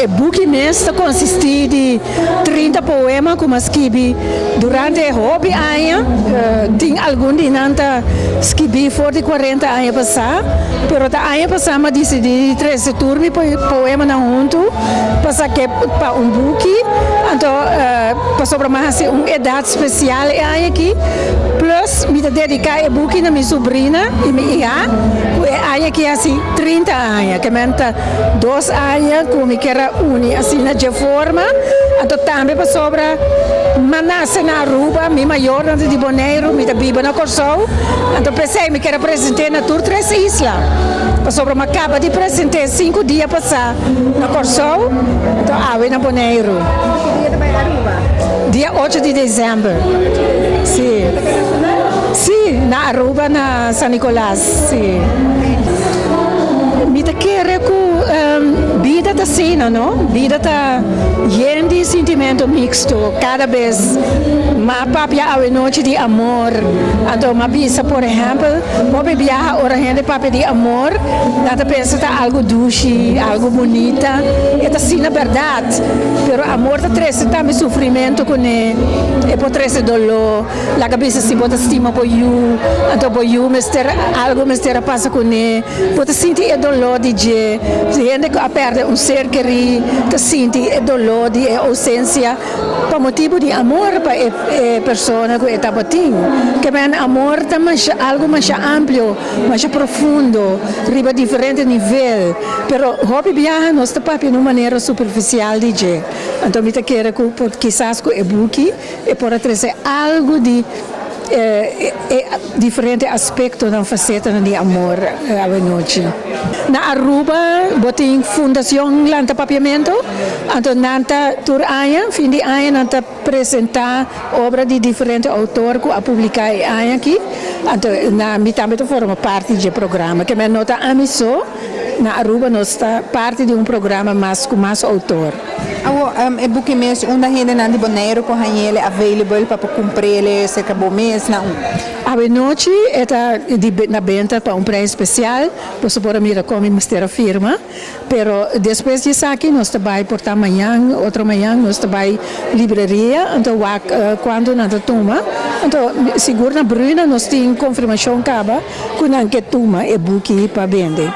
o book mesmo consiste de 30 poemas que eu escrevi durante o hobby anos. Tem algum de nanta escrevi for de 40 anos passar, pero da ano passar eu decidi trazer turma poema na junto, passar que para book, então passou para mais uma idade especial aqui, plus me dedicar o book na minha sobrinha e minha irmã, que aqui assim 30 anos, que menta 2 anos como que era assim na de forma, então também passou para manasse na Aruba, minha maior de Bonaire, minha biba na Corsol, então pensei me que apresentar na tour 3 islas, passou para uma capa de apresentar 5 dias passar na Corsol, então ave na Bonaire. Dia 8 de dezembro. Sim. Sim, na Aruba, na San Nicolás. Sim. Me quer que vida está cena, não? Vida está cheia de sentimento mixto. Cada vez mais papia a noite de amor. Então, uma visa, por exemplo, pode viajar a gente papia de amor. Nada pensa que algo doce, algo bonita. Esta sim é verdade. Pero amor está traz também sofrimento com ele. E pode trazer dolor. A cabeça se pode estima por you. Então, por you, algo mistério passa com ele. Pode sentir o dolor de je. Se gente que perde ser querido, que sente o dolor de ausência, por motivo de amor para a pessoa que está batendo. Que bem, amor é algo mais amplo, mais profundo, riba diferente nível. Pero hobby viaja não está para uma maneira superficial de je. Então, eu quero que quizás com o book e por trazer algo de diferente aspecto da faceta de amor à noite. Na Aruba, botem fundação lanta papiamento, então nanta tur aia, fim de aia nanta apresentar obra de diferentes autores que a publicar aia aqui, então na mitad forma parte do programa que me nota amiso na Aruba nós está parte de programa com mais autor. E book mês onde gente na de Bonaire com ele available para cumprir ele cerca do mês na A noite está na venda para preço especial, por supor mira como mistério firma, pero depois disso aqui nós vai portar amanhã, outra manhã nós vai livraria, então quando nós toma, então seguro na Bruna nós tem confirmação caba, quando que toma e book para vender.